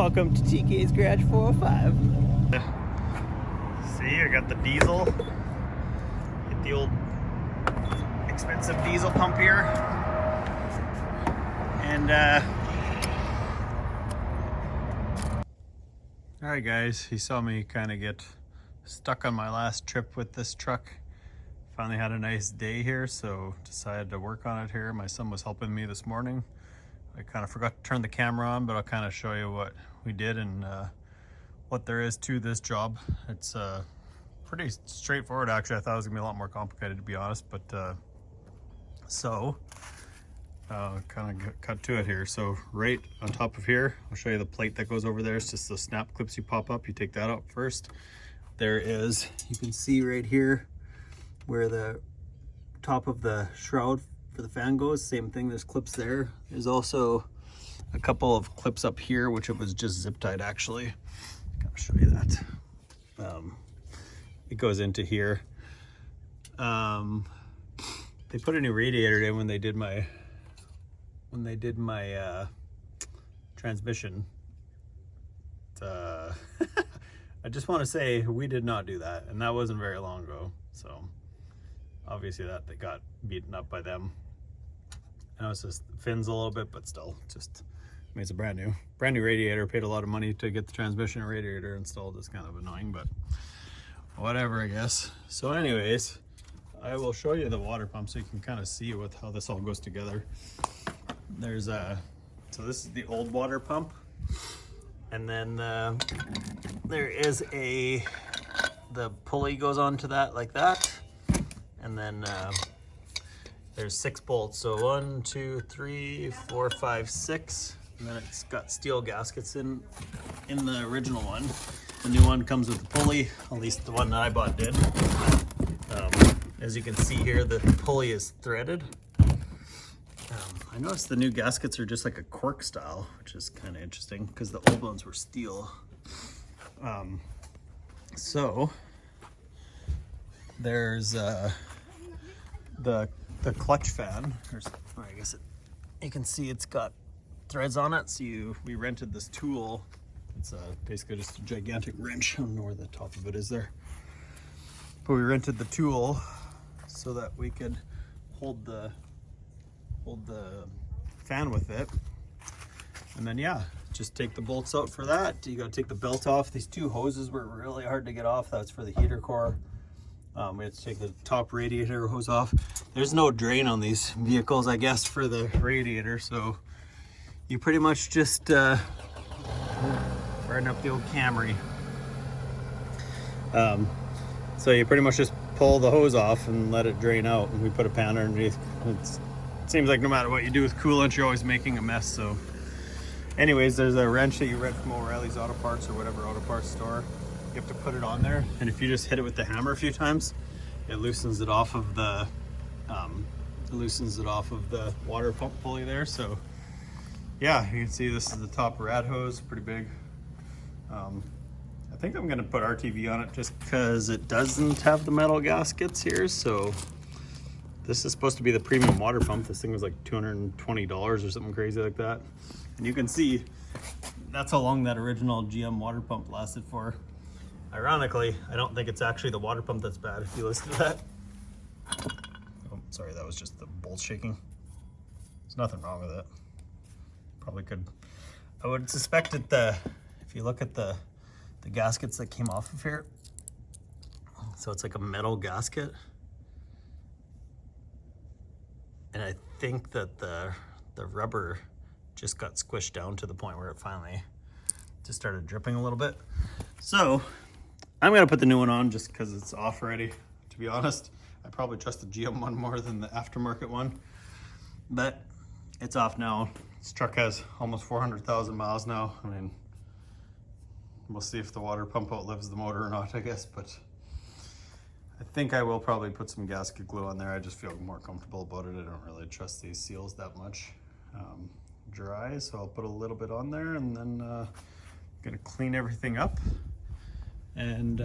Welcome to TK's Garage 405. See, I got the diesel. Get the old expensive diesel pump here. And alright guys, you saw me kind of get stuck on my last trip with this truck. Finally had a nice day here, so decided to work on it here. My son was helping me this morning. I kind of forgot to turn the camera on, but I'll kind of show you what we did and what there is to this job. It's pretty straightforward actually. I thought it was gonna be a lot more complicated, to be honest, but kind of cut to it here. So right on top of here, I'll show you the plate that goes over there. It's just the snap clips you pop up. You take that out first. There is, you can see right here where the top of the shroud for the fan goes. Same thing, there's clips there. There's also a couple of clips up here, which it was just zip tied actually. I'll show you that. It goes into here. They put a new radiator in when they did my transmission. I just want to say we did not do that, and that wasn't very long ago. So obviously that they got beaten up by them. I know it's just fins a little bit, but still, just, I mean, it's a brand new radiator. Paid a lot of money to get the transmission and radiator installed. It's kind of annoying, but whatever, I guess. So anyways, I will show you the water pump so you can kind of see how this all goes together. There's so this is the old water pump, and then there is the pulley goes onto that like that, and then there's 6 bolts. So 1, 2, 3, 4, 5, 6, and then it's got steel gaskets in the original one. The new one comes with the pulley, at least the one that I bought did. As you can see here, the pulley is threaded. I noticed the new gaskets are just like a cork style, which is kind of interesting because the old ones were steel. So there's the clutch fan. I guess you can see it's got threads on it. So we rented this tool. It's basically just a gigantic wrench. I don't know where the top of it is there, but we rented the tool so that we could hold the fan with it. And then yeah, just take the bolts out for that. You got to take the belt off. These 2 hoses were really hard to get off. That's for the heater core. We had to take the top radiator hose off. There's no drain on these vehicles, I guess, for the radiator, so you pretty much just burn up the old Camry. So you pretty much just pull the hose off and let it drain out, and we put a pan underneath. It seems like no matter what you do with coolant, you're always making a mess. So anyways, there's a wrench that you rent from O'Reilly's Auto Parts or whatever auto parts store. You have to put it on there, and if you just hit it with the hammer a few times, it loosens it off of the water pump pulley there. So yeah, you can see this is the top rad hose, pretty big. I think I'm gonna put RTV on it just because it doesn't have the metal gaskets here. So this is supposed to be the premium water pump. This thing was like $220 or something crazy like that. And you can see that's how long that original GM water pump lasted for. Ironically, I don't think it's actually the water pump that's bad if you listen to that. Oh, sorry, that was just the bolts shaking. There's nothing wrong with it. Probably could, I would suspect that if you look at the gaskets that came off of here, so it's like a metal gasket. And I think that the rubber just got squished down to the point where it finally just started dripping a little bit. So I'm gonna put the new one on just because it's off already. To be honest, I probably trust the GM one more than the aftermarket one, but it's off now. This truck has almost 400,000 miles now. I mean, we'll see if the water pump outlives the motor or not, I guess, but I think I will probably put some gasket glue on there. I just feel more comfortable about it. I don't really trust these seals that much. Dry, so I'll put a little bit on there, and then gonna clean everything up. And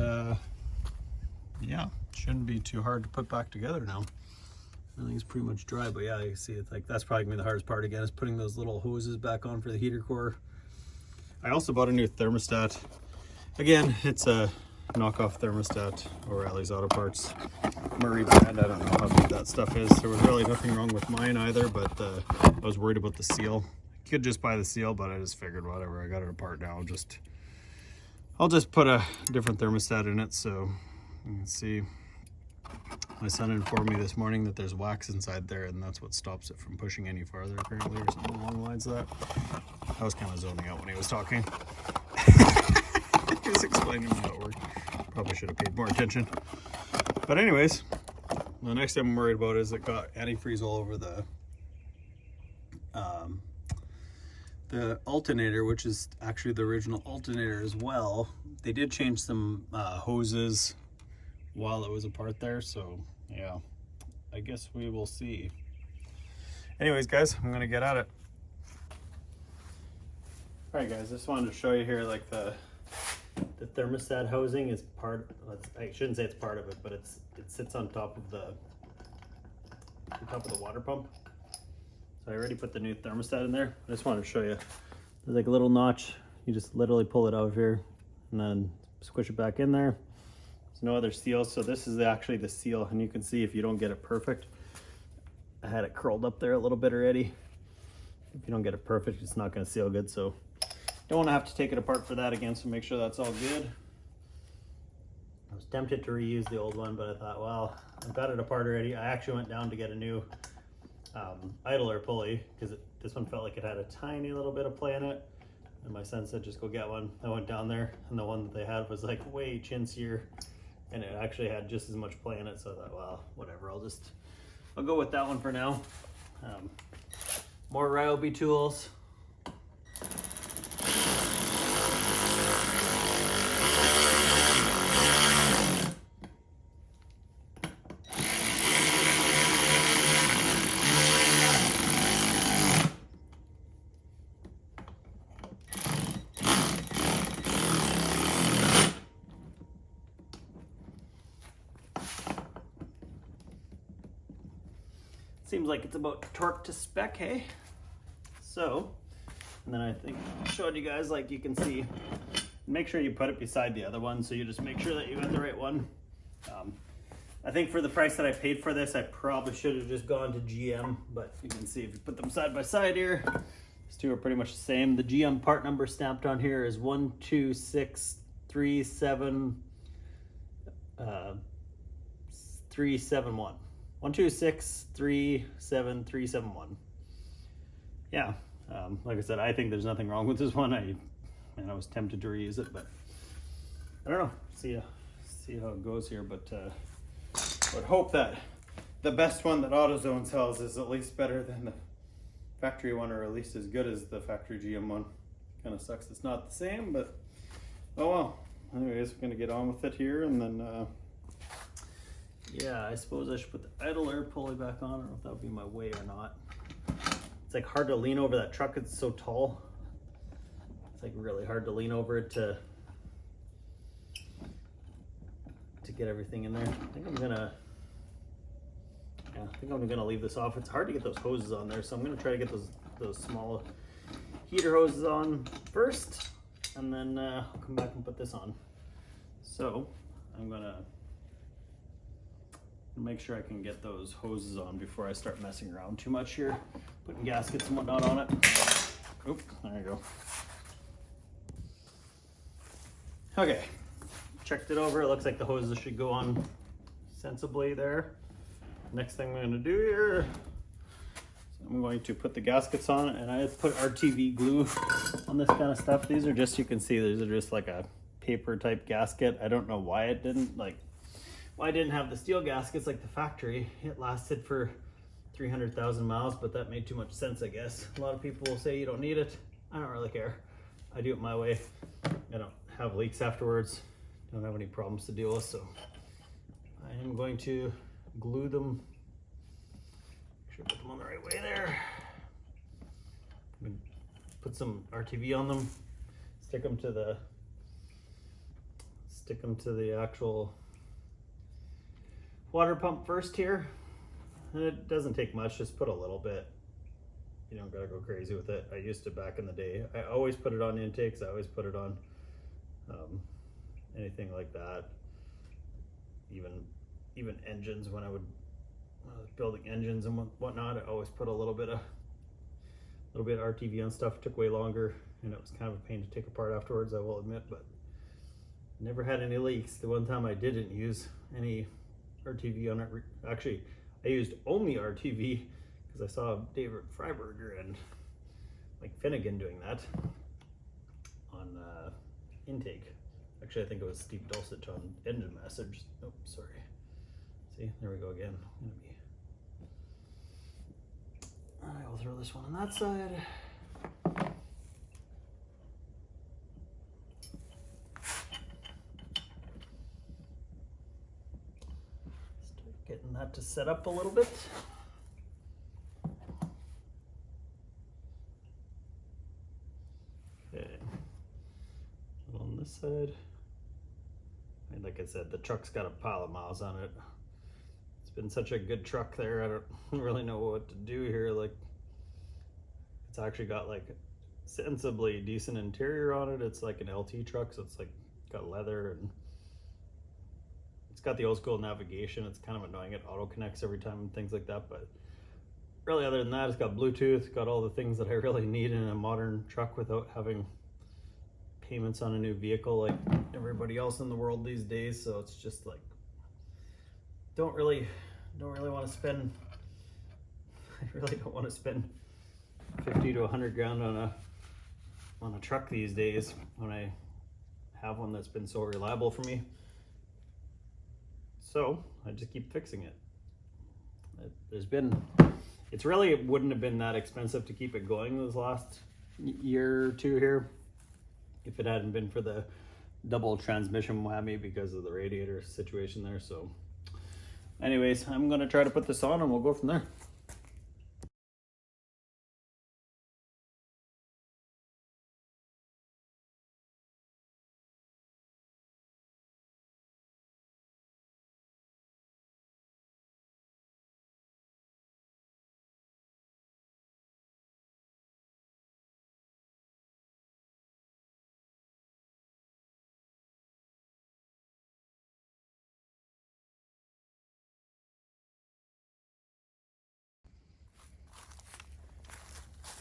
yeah, shouldn't be too hard to put back together now. Everything's pretty much dry, but yeah, you see it's like that's probably gonna be the hardest part again, is putting those little hoses back on for the heater core. I also bought a new thermostat. Again, it's a knockoff thermostat, O'Reilly's Auto Parts, Murray brand. I don't know how good that stuff is. There was really nothing wrong with mine either, but I was worried about the seal. I could just buy the seal, but I just figured whatever, I got it apart now. I'll just put a different thermostat in it. So you can see, my son informed me this morning that there's wax inside there, and that's what stops it from pushing any farther apparently, or something along the lines of that. I was kind of zoning out when he was talking. He was explaining how it worked. Probably should have paid more attention. But anyways, the next thing I'm worried about is it got antifreeze all over the alternator, which is actually the original alternator as well. They did change some hoses while it was apart there, so yeah, I guess we will see. Anyways, guys, I'm gonna get at it. All right, guys, just wanted to show you here, like the thermostat housing is I shouldn't say it's part of it, but it sits on top of the water pump. So I already put the new thermostat in there. I just wanted to show you. There's like a little notch. You just literally pull it out of here and then squish it back in there. There's no other seal, so this is actually the seal, and you can see if you don't get it perfect. I had it curled up there a little bit already. If you don't get it perfect, it's not going to seal good, so don't want to have to take it apart for that again, so make sure that's all good. I was tempted to reuse the old one, but I thought, well, I've got it apart already. I actually went down to get a new idler pulley, because this one felt like it had a tiny little bit of play in it, and my son said just go get one. I went down there, and the one that they had was like way chintzier, and it actually had just as much play in it, so I thought, well, whatever, I'll go with that one for now. More Ryobi tools. Seems like it's about torque to spec, hey? So, and then I think I showed you guys, like you can see, make sure you put it beside the other one, so you just make sure that you got the right one. I think for the price that I paid for this, I probably should have just gone to GM, but you can see if you put them side by side here, these two are pretty much the same. The GM part number stamped on here is 12637371. 12637371. Yeah, like I said, I think there's nothing wrong with this one. I was tempted to reuse it, but I don't know. See how it goes here. But I would hope that the best one that AutoZone sells is at least better than the factory one, or at least as good as the factory GM one. Kind of sucks it's not the same, but oh well. Anyways, we're gonna get on with it here, and then. Yeah, I suppose I should put the idler pulley back on. I don't know if that would be my way or not. It's like hard to lean over that truck, it's so tall. It's like really hard to lean over it to get everything in there. I think I'm gonna leave this off. It's hard to get those hoses on there, so I'm gonna try to get those small heater hoses on first, and then I'll come back and put this on. So I'm gonna make sure I can get those hoses on before I start messing around too much here, putting gaskets and whatnot on it. Oop, there you go. Okay, checked it over. It looks like the hoses should go on sensibly there. Next thing I'm gonna do here, so I'm going to put the gaskets on, and I put RTV glue on this kind of stuff. These are just, you can see, these are just like a paper type gasket. I don't know why it didn't, I didn't have the steel gaskets like the factory. It lasted for 300,000 miles, but that made too much sense, I guess. A lot of people will say you don't need it. I don't really care. I do it my way. I don't have leaks afterwards. Don't have any problems to deal with, so I am going to glue them. Make sure I put them on the right way there. Put some RTV on them. Stick them to the actual water pump first here. And it doesn't take much, just put a little bit you don't gotta go crazy with it. I used to back in the day. I always put it on intakes. I always put it on anything like that. Even engines, when I was building engines and whatnot, I always put a little bit of RTV on stuff. It took way longer, and it was kind of a pain to take apart afterwards, I will admit, but never had any leaks. The one time I didn't use any RTV on it, actually, I used only RTV because I saw David Freiberger and Mike Finnegan doing that on intake. Actually, I think it was Steve Dulcich on engine message. Oh, sorry. See, there we go again. All right, we'll throw this one on that side. Start getting that to set up a little bit. Okay. On this side. And like I said, the truck's got a pile of miles on it. It's been such a good truck there. I don't really know what to do here. Like, it's actually got like sensibly decent interior on it. It's like an LT truck, so it's like got leather, and it's got the old school navigation. It's kind of annoying. It auto connects every time and things like that, but really other than that, it's got Bluetooth, got all the things that I really need in a modern truck without having payments on a new vehicle like everybody else in the world these days. So it's just like, don't really want to spend, I really don't want to spend 50 to 100 grand on a truck these days when I have one that's been so reliable for me. So I just keep fixing it. It really wouldn't have been that expensive to keep it going this last year or two here if it hadn't been for the double transmission whammy because of the radiator situation there. So anyways, I'm gonna try to put this on and we'll go from there.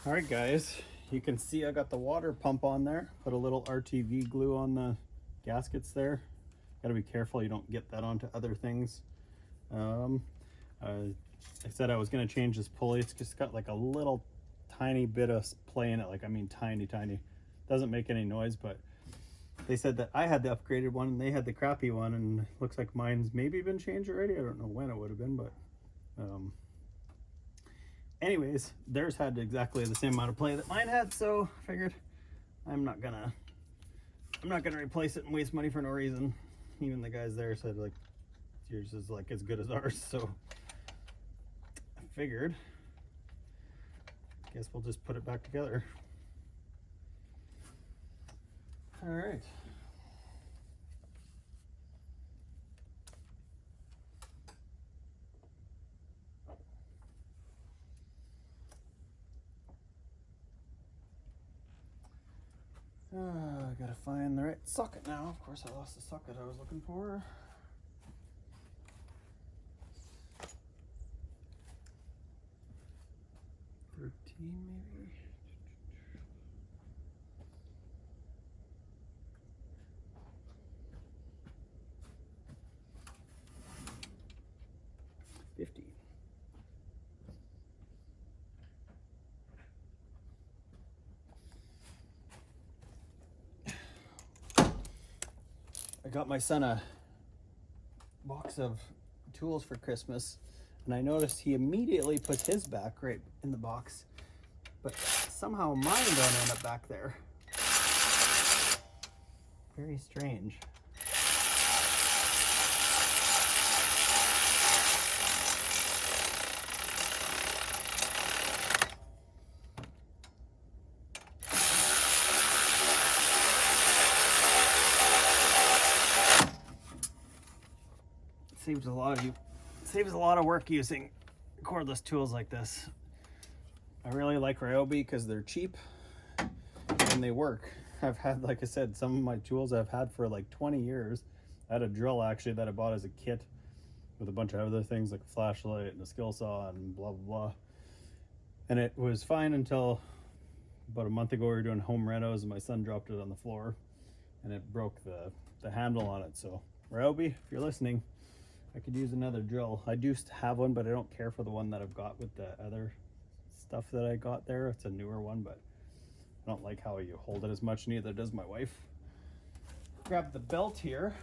All right, guys, you can see I got the water pump on there. Put a little RTV glue on the gaskets there. Got to be careful you don't get that onto other things. I said I was going to change this pulley. It's just got like a little tiny bit of play in it. Like, I mean, tiny. Doesn't make any noise, but they said that I had the upgraded one and they had the crappy one, and it looks like mine's maybe been changed already. I don't know when it would have been, but anyways, theirs had exactly the same amount of play that mine had, so I figured I'm not gonna replace it and waste money for no reason. Even the guys there said like yours is like as good as ours, so I figured I guess we'll just put it back together. All right. I gotta find the right socket now. Of course, I lost the socket I was looking for. Maybe. I got my son a box of tools for Christmas, and I noticed he immediately puts his back right in the box, but somehow mine don't end up back there. Very strange. Saves a lot of work using cordless tools like this. I really like Ryobi because they're cheap and they work. I've had, like I said, some of my tools I've had for like 20 years. I had a drill actually that I bought as a kit with a bunch of other things like a flashlight and a skill saw and blah blah blah. And it was fine until about a month ago we were doing home renos and my son dropped it on the floor and it broke the handle on it. So Ryobi, if you're listening, I could use another drill. I do have one, but I don't care for the one that I've got with the other stuff that I got there. It's a newer one, but I don't like how you hold it as much, neither does my wife. Grab the belt here.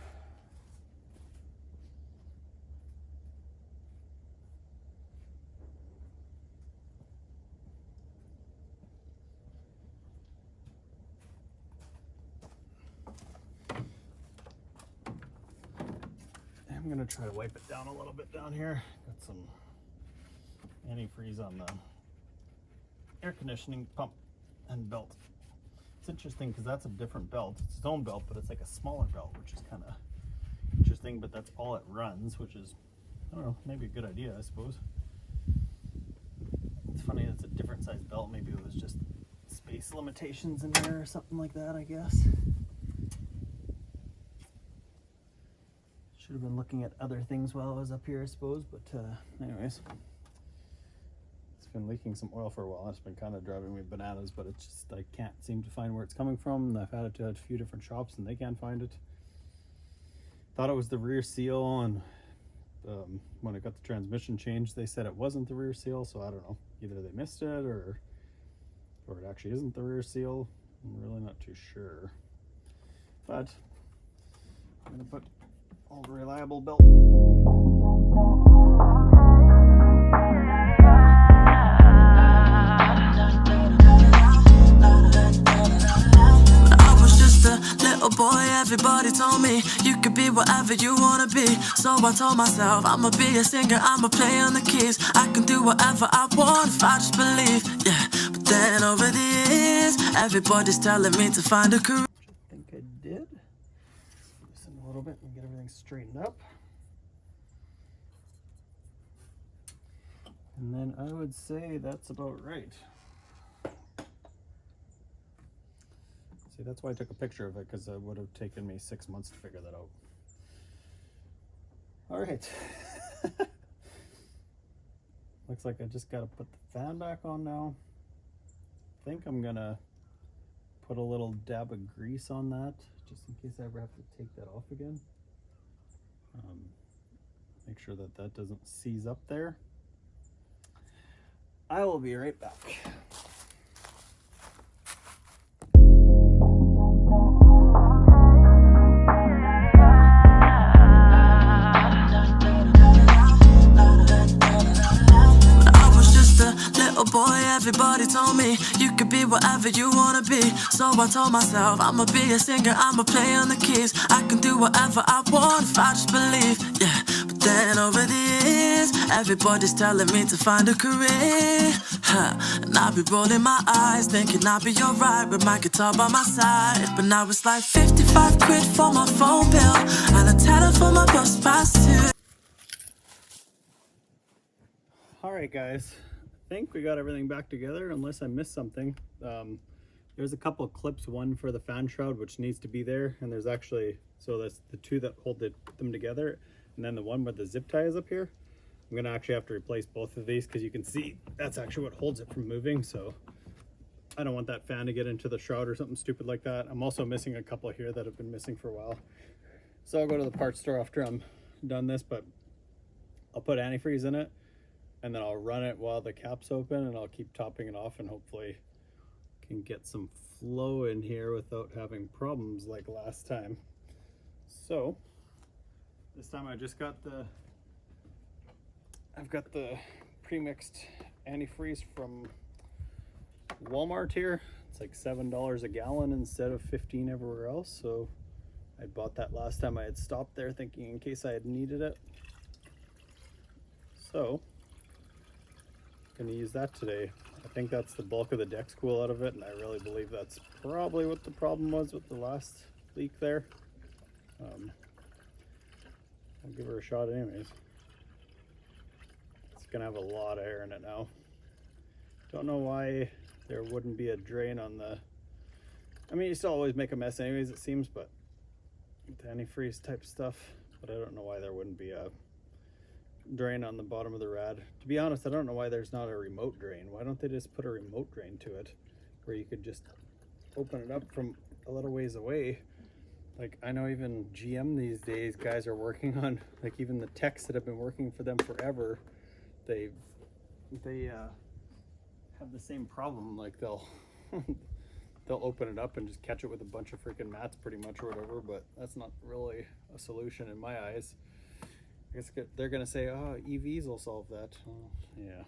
I'm gonna try to wipe it down a little bit down here. Got some antifreeze on the air conditioning pump and belt. It's interesting because that's a different belt. It's its own belt, but it's like a smaller belt, which is kind of interesting, but that's all it runs, which is, I don't know, maybe a good idea, I suppose. It's funny, it's a different size belt. Maybe it was just space limitations in there or something like that, I guess. Should have been looking at other things while I was up here, I suppose, but anyways. It's been leaking some oil for a while. It's been kind of driving me bananas, but it's just, I can't seem to find where it's coming from. I've had it to a few different shops and they can't find it. Thought it was the rear seal, and when I got the transmission changed, they said it wasn't the rear seal, so I don't know. Either they missed it or it actually isn't the rear seal. I'm really not too sure. But I'm gonna put all the reliable belt. I was just a little boy, everybody told me you could be whatever you wanna be. So I told myself I'ma be a singer, I'ma play on the keys. I can do whatever I want if I just believe, yeah. But then over the years, everybody's telling me to find a career. I think I did. Loosen a little bit and get everything straightened up. And then I would say that's about right. See, that's why I took a picture of it, because it would have taken me 6 months to figure that out. All right. Looks like I just got to put the fan back on now. I think I'm going to put a little dab of grease on that, just in case I ever have to take that off again. Make sure that that doesn't seize up there. I will be right back. Boy, everybody told me you could be whatever you wanna be. So I told myself I'ma be a singer, I'ma play on the keys. I can do whatever I want if I just believe, yeah. But then over the years, everybody's telling me to find a career, and I'll be rolling my eyes, thinking I'll be alright with my guitar by my side. But now it's like 55 quid for my phone bill and a tenner for my bus pass too. Alright guys, I think we got everything back together, unless I missed something. There's a couple of clips, one for the fan shroud which needs to be there, and there's actually, so that's the two that hold them together, and then the one where the zip tie is up here. I'm gonna actually have to replace both of these because you can see that's actually what holds it from moving, so I don't want that fan to get into the shroud or something stupid like that. I'm also missing a couple here that have been missing for a while, so I'll go to the parts store after I'm done this, but I'll put antifreeze in it and then I'll run it while the cap's open, and I'll keep topping it off, and hopefully can get some flow in here without having problems like last time. So this time I just got I've got the pre-mixed antifreeze from Walmart here. It's like $7 a gallon instead of $15 everywhere else. So I bought that last time I had stopped there, thinking in case I had needed it. So I'm gonna use that today. I think that's the bulk of the deck spool out of it, and I really believe that's probably what the problem was with the last leak there. I'll give her a shot anyways. It's gonna have a lot of air in it now. Don't know why there wouldn't be a drain on the, I mean, you still always make a mess anyways, it seems, but with antifreeze type stuff, but I don't know why there wouldn't be a drain on the bottom of the rad. To be honest, I don't know why there's not a remote drain. Why don't they just put a remote drain to it where you could just open it up from a little ways away? Like, I know even GM these days, guys are working on, like, even the techs that have been working for them forever, they have the same problem. Like, they'll they'll open it up and just catch it with a bunch of freaking mats pretty much or whatever, but that's not really a solution in my eyes. I guess they're gonna say, oh, EVs will solve that. Oh, yeah,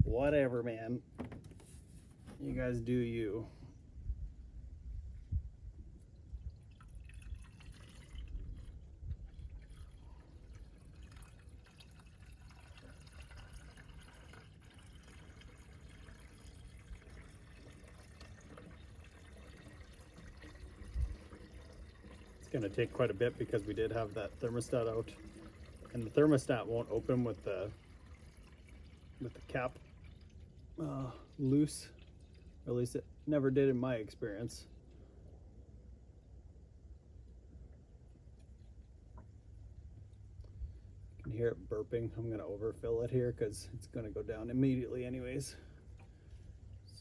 whatever, man, you guys do you. Going to take quite a bit because we did have that thermostat out, and the thermostat won't open with the cap loose, or at least it never did in my experience. You can hear it burping. I'm going to overfill it here because it's going to go down immediately anyways.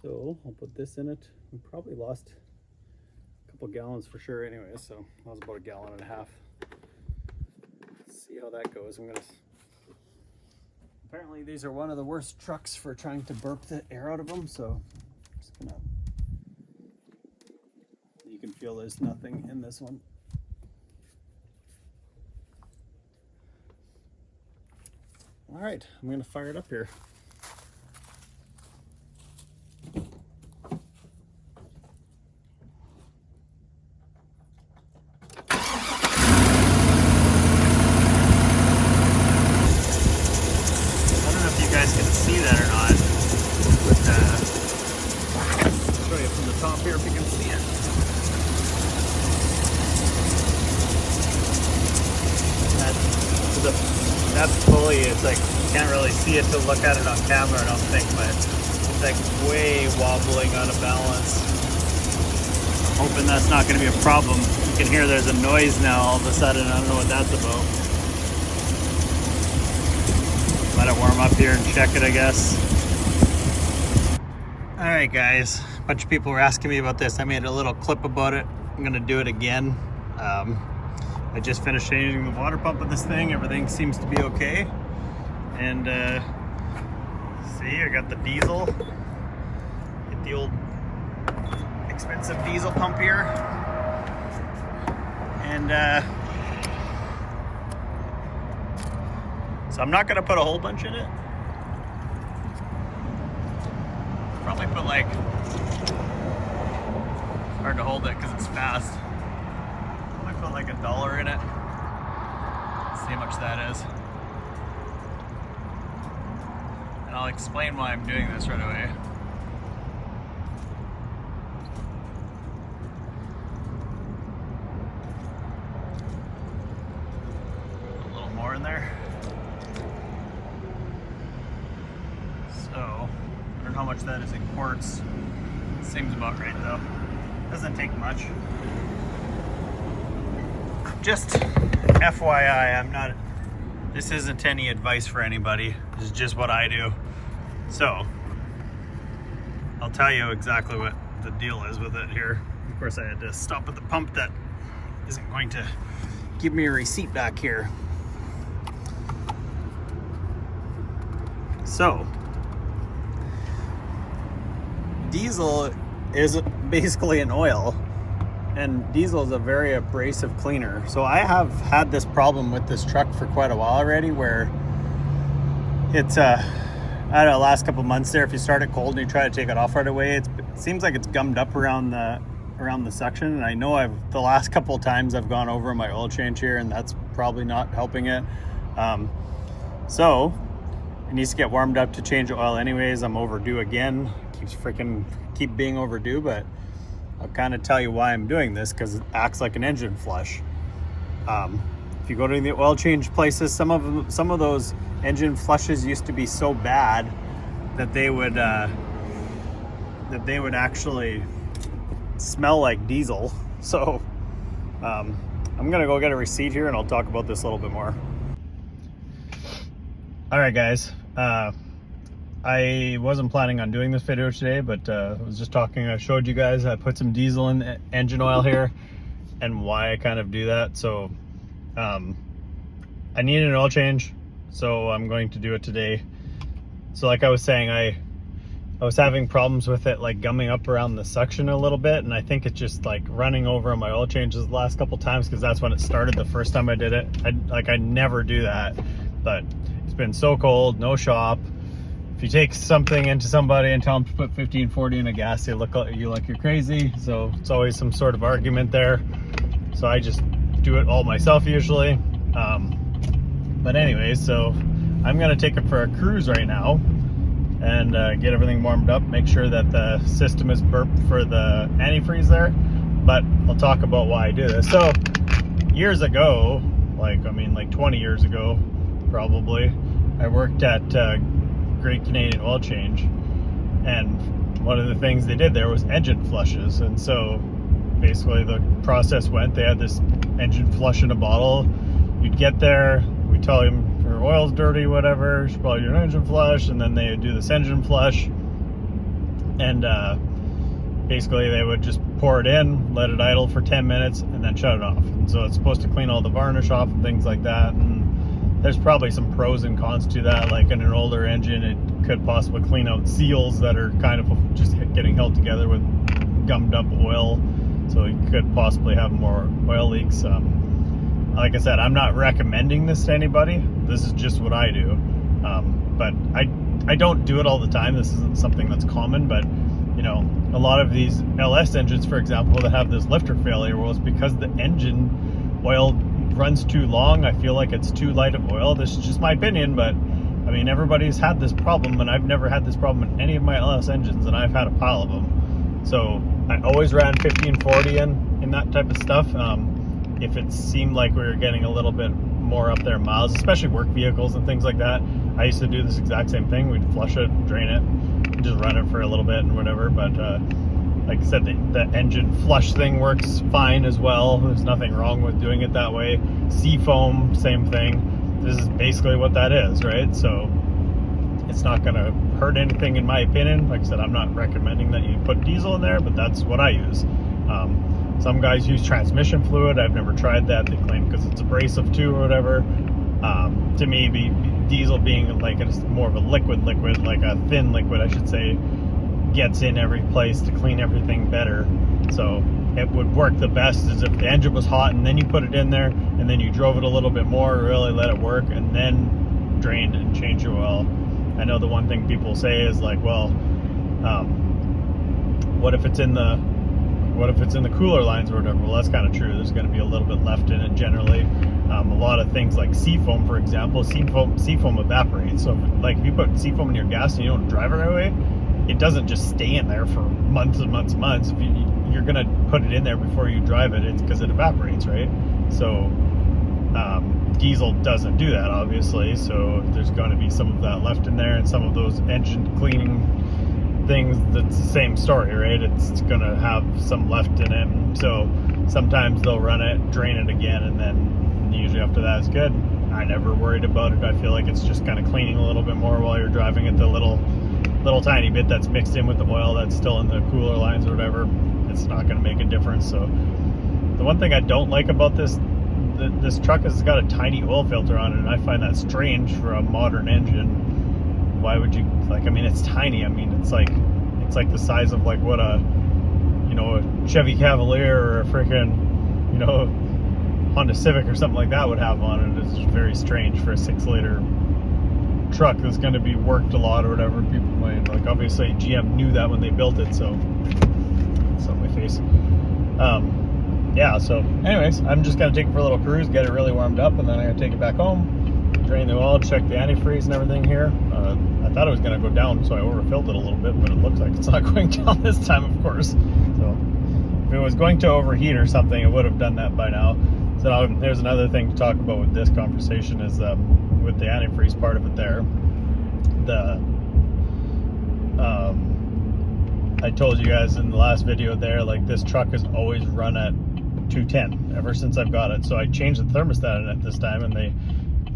So I'll put this in it. We probably lost gallons for sure anyway, so that was about 1.5 gallons. Let's see how that goes. Apparently these are one of the worst trucks for trying to burp the air out of them, so I'm just gonna, you can feel there's nothing in this one. All right, I'm gonna fire it up here. Here if you can see it. That's fully, it's like, you can't really see it to look at it on camera, I don't think, but it's like way wobbling out of balance. I'm hoping that's not going to be a problem. You can hear there's a noise now all of a sudden. I don't know what that's about. Let it warm up here and check it, I guess. Alright guys, a bunch of people were asking me about this. I made a little clip about it. I'm gonna do it again. I just finished changing the water pump of this thing. Everything seems to be okay. And see, I got the diesel. Get the old expensive diesel pump here. And so I'm not gonna put a whole bunch in it. Probably put like, it's hard to hold it because it's fast. Probably put like $1 in it. See how much that is. And I'll explain why I'm doing this right away. A little more in there. So, I don't know how much that is in quarts. Seems about right though. Doesn't take much. Just FYI, this isn't any advice for anybody. This is just what I do. So, I'll tell you exactly what the deal is with it here. Of course, I had to stop at the pump that isn't going to give me a receipt back here. So, diesel is basically an oil, and diesel is a very abrasive cleaner. So I have had this problem with this truck for quite a while already, where it's I don't know, last couple months there, if you start it cold and you try to take it off right away, it seems like it's gummed up around the suction. And I know the last couple of times I've gone over my oil change here, and that's probably not helping it. So it needs to get warmed up to change the oil anyways. I'm overdue again. Keep being overdue, but I'll kind of tell you why I'm doing this, because it acts like an engine flush. If you go to the oil change places, some of those engine flushes used to be so bad that they would actually smell like diesel. So I'm gonna go get a receipt here and I'll talk about this a little bit more. All right, guys. I wasn't planning on doing this video today, but I was just talking. I showed you guys I put some diesel in the engine oil here and why I kind of do that. So I needed an oil change, so I'm going to do it today. So like I was saying, I was having problems with it like gumming up around the suction a little bit, and I think it's just like running over on my oil changes the last couple times because that's when it started the first time I did it. I never do that, but it's been so cold, no shop. If you take something into somebody and tell them to put 1540 in a gas, they look at you like you're crazy. So it's always some sort of argument there. So I just do it all myself usually. But anyways, so I'm gonna take it for a cruise right now and get everything warmed up, make sure that the system is burped for the antifreeze there. But I'll talk about why I do this. So years ago, like 20 years ago probably, I worked at Great Canadian Oil Change, and one of the things they did there was engine flushes. And so basically the process went, they had this engine flush in a bottle. You'd get there, we'd tell them your oil's dirty, whatever, you should probably do an engine flush, and then they would do this engine flush, and basically they would just pour it in, let it idle for 10 minutes, and then shut it off. And so it's supposed to clean all the varnish off and things like that. And there's probably some pros and cons to that. Like in an older engine, it could possibly clean out seals that are kind of just getting held together with gummed up oil, so you could possibly have more oil leaks. Like I said, I'm not recommending this to anybody. This is just what I do. But I don't do it all the time. This isn't something that's common, but you know, a lot of these LS engines, for example, that have this lifter failure, well, it's because the engine oil runs too long. I feel like it's too light of oil. This is just my opinion, but I mean, everybody's had this problem, and I've never had this problem in any of my LS engines, and I've had a pile of them. So I always ran 1540 in that type of stuff. If it seemed like we were getting a little bit more up there miles, especially work vehicles and things like that, I used to do this exact same thing. We'd flush it, drain it, and just run it for a little bit and whatever. But like I said, the engine flush thing works fine as well. There's nothing wrong with doing it that way. Seafoam, same thing. This is basically what that is, right? So it's not going to hurt anything in my opinion. Like I said, I'm not recommending that you put diesel in there, but that's what I use. Some guys use transmission fluid. I've never tried that. They claim because it's abrasive too or whatever. To me, diesel being like it's more of a liquid, like a thin liquid, I should say, gets in every place to clean everything better. So it would work the best is if the engine was hot and then you put it in there and then you drove it a little bit more, really let it work, and then drained and changed your oil. I know the one thing people say is like, well, what if it's in the cooler lines or whatever? Well, that's kind of true. There's going to be a little bit left in it generally. A lot of things like seafoam, for example, seafoam evaporates. So like if you put seafoam in your gas and you don't drive it right away, it doesn't just stay in there for months and months and months. If you're going to put it in there before you drive it, it's because it evaporates, right? So diesel doesn't do that, obviously. So there's going to be some of that left in there, and some of those engine cleaning things, that's the same story, right? It's going to have some left in it. So sometimes they'll run it, drain it again, and then usually after that it's good. I never worried about it. I feel like it's just kind of cleaning a little bit more while you're driving it. The little tiny bit that's mixed in with the oil that's still in the cooler lines or whatever, it's not going to make a difference. So the one thing I don't like about this truck is it's got a tiny oil filter on it, and I find that strange for a modern engine. Why would you, like, I mean, it's tiny. I mean, it's like the size of like what a Chevy Cavalier or a freaking Honda Civic or something like that would have on it. It's very strange for a 6-liter truck that's going to be worked a lot or whatever. People might, like, obviously GM knew that when they built it, so it's on my face. Yeah, so anyways, I'm just going to take it for a little cruise, get it really warmed up, and then I'm going to take it back home, drain the oil, check the antifreeze and everything here. I thought it was going to go down, so I overfilled it a little bit, but it looks like it's not going down this time, of course. So if it was going to overheat or something, it would have done that by now. So there's another thing to talk about with this conversation is with the antifreeze part of it there. I told you guys in the last video there, like this truck has always run at 210 ever since I've got it. So I changed the thermostat in it this time, and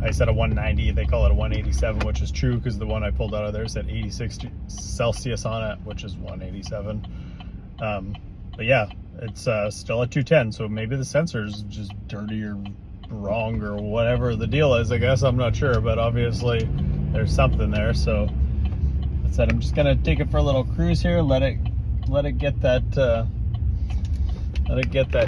I said a 190, they call it a 187, which is true because the one I pulled out of there said 86 Celsius on it, which is 187. But yeah, it's still at 210, so maybe the sensor's just dirty or wrong or whatever the deal is, I guess. I'm not sure, but obviously there's something there. So I said I'm just gonna take it for a little cruise here, let it get that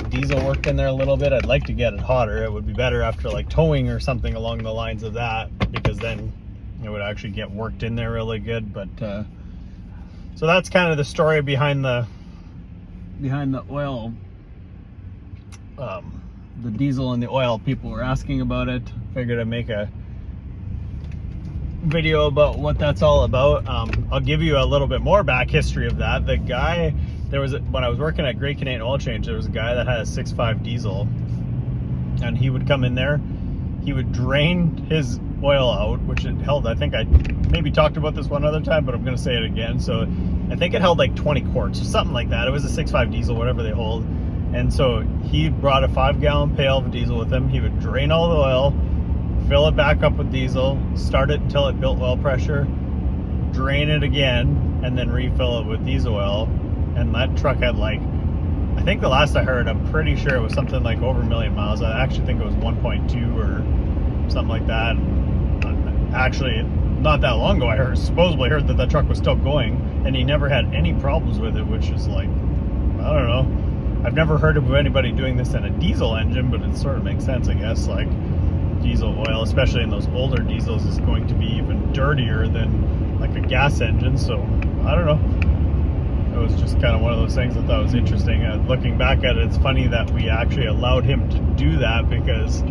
diesel work in there a little bit. I'd like to get it hotter. It would be better after like towing or something along the lines of that, because then it would actually get worked in there really good. But so that's kind of the story behind the oil, the diesel and the oil. People were asking about it. Figured I'd make a video about what that's all about. I'll give you a little bit more back history of that. The guy, when I was working at Great Canadian Oil Change, there was a guy that had a 6.5 diesel, and he would come in there, he would drain his oil out, which it held, I think I maybe talked about this one other time, but I'm going to say it again. So I think it held like 20 quarts or something like that. It was a 6.5 diesel, whatever they hold. And so he brought a 5-gallon pail of diesel with him. He would drain all the oil, fill it back up with diesel, start it until it built oil pressure, drain it again, and then refill it with diesel oil. And that truck had, like, I think the last I heard, I'm pretty sure it was something like over 1 million miles. I actually think it was 1.2 or something like that. Actually, not that long ago, I supposedly heard that the truck was still going, and he never had any problems with it, which is like, I don't know. I've never heard of anybody doing this in a diesel engine, but it sort of makes sense, I guess. Like, diesel oil, especially in those older diesels, is going to be even dirtier than like a gas engine. So I don't know, it was just kind of one of those things I thought was interesting. Looking back at it, it's funny that we actually allowed him to do that, because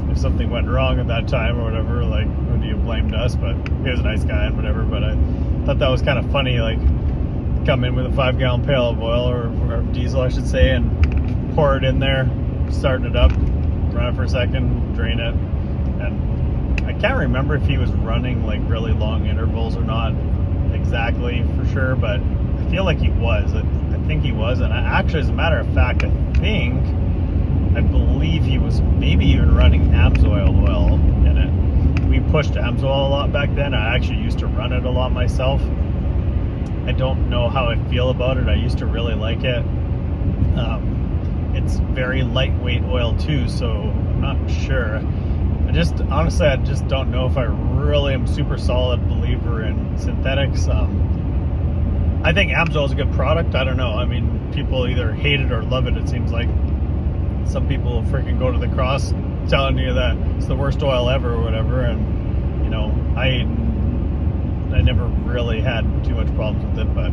if something went wrong at that time or whatever, like, would he have blamed us? But he was a nice guy and whatever. But I thought that was kind of funny, like, come in with a 5-gallon pail of oil, or diesel I should say, and pour it in there, start it up, run it for a second, drain it. And I can't remember if he was running like really long intervals or not exactly for sure, but I feel like he was. I think he was. And actually, as a matter of fact, I believe he was maybe even running AMSOIL oil in it. We pushed AMSOIL a lot back then. I actually used to run it a lot myself. I don't know how I feel about it. I used to really like it. It's very lightweight oil too, so I'm not sure. Honestly, I just don't know if I really am super solid believer in synthetics. I think AMSOIL is a good product. I don't know. I mean, people either hate it or love it. It seems like some people will freaking go to the cross telling you that it's the worst oil ever or whatever. And, you know, I never really had too much problems with it. But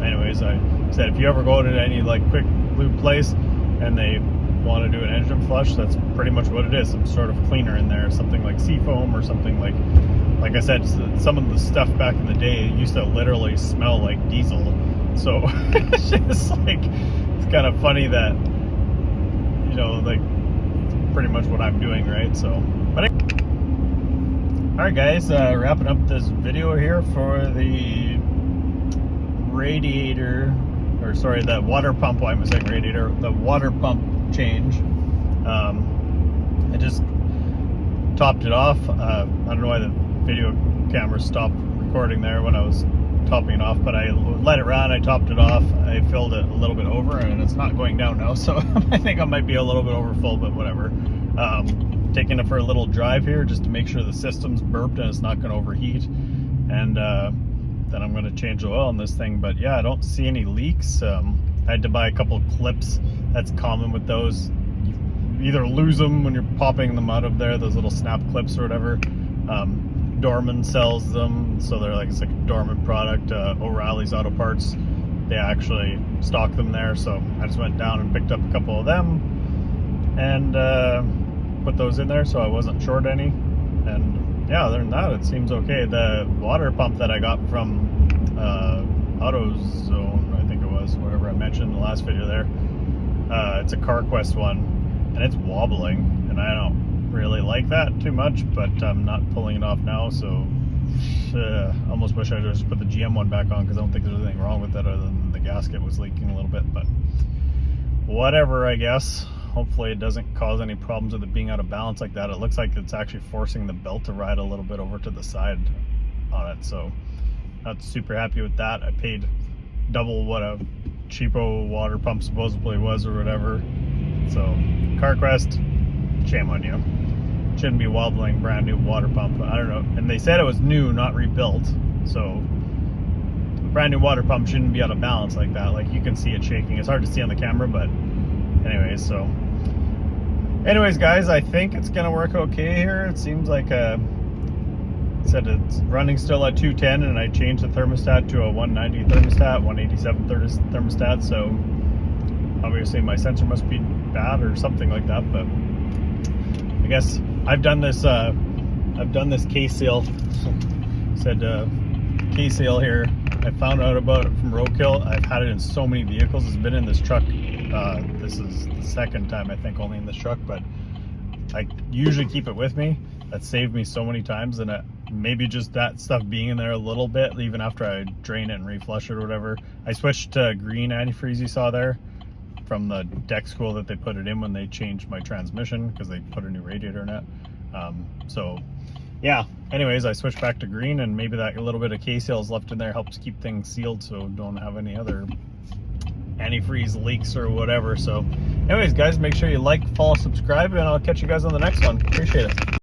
anyways, I said, if you ever go to any like quick lube place and they want to do an engine flush, that's pretty much what it is. Some sort of cleaner in there, something like seafoam or something like I said, some of the stuff back in the day used to literally smell like diesel. So it's just like, it's kind of funny that, you know, like, pretty much what I'm doing, right? So, but all right, guys, wrapping up this video here for the radiator, or sorry, the water pump. Why am I saying radiator? The water pump change. I just topped it off. I don't know why the video camera stopped recording there when I was topping it off, but I let it run. I topped it off. I filled it a little bit over, and it's not going down now, so I think I might be a little bit over full, but whatever. Taking it for a little drive here just to make sure the system's burped and it's not going to overheat, and then I'm going to change the oil on this thing. But yeah, I don't see any leaks. I had to buy a couple of clips. That's common with those. You either lose them when you're popping them out of there, those little snap clips or whatever. Dorman sells them, so they're like, it's like a Dorman product. O'Reilly's Auto Parts, they actually stock them there. So I just went down and picked up a couple of them and put those in there, so I wasn't short any. And yeah, other than that, it seems okay. The water pump that I got from AutoZone, I think it was, whatever I mentioned in the last video there, it's a CarQuest one, and it's wobbling, and I don't really like that too much, but I'm not pulling it off now, so almost wish I just put the GM one back on because I don't think there's anything wrong with it other than the gasket was leaking a little bit, but whatever, I guess. Hopefully it doesn't cause any problems with it being out of balance like that. It looks like it's actually forcing the belt to ride a little bit over to the side on it, so not super happy with that. I paid double what a cheapo water pump supposedly was or whatever. So CarQuest, shame on you. Shouldn't be wobbling brand new water pump. I don't know. And they said it was new, not rebuilt. So a brand new water pump shouldn't be out of balance like that. Like you can see it shaking. It's hard to see on the camera, but anyways, so anyways guys, I think it's gonna work okay here. It seems like it said it's running still at 210 and I changed the thermostat to a 190 thermostat, 187 thermostat, so obviously my sensor must be bad or something like that. But I guess I've done this K-Seal. Said K-Seal here. I found out about it from Roadkill. I've had it in so many vehicles. It's been in this truck. This is the second time I think only in this truck, but I usually keep it with me. That saved me so many times, and maybe just that stuff being in there a little bit, even after I drain it and reflush it or whatever. I switched to green antifreeze you saw there from the deck school that they put it in when they changed my transmission because they put a new radiator in it. So yeah, anyways, I switched back to green, and maybe that little bit of K-Seals left in there helps keep things sealed so don't have any other antifreeze leaks or whatever. So anyways guys, make sure you like, follow, subscribe, and I'll catch you guys on the next one. Appreciate it.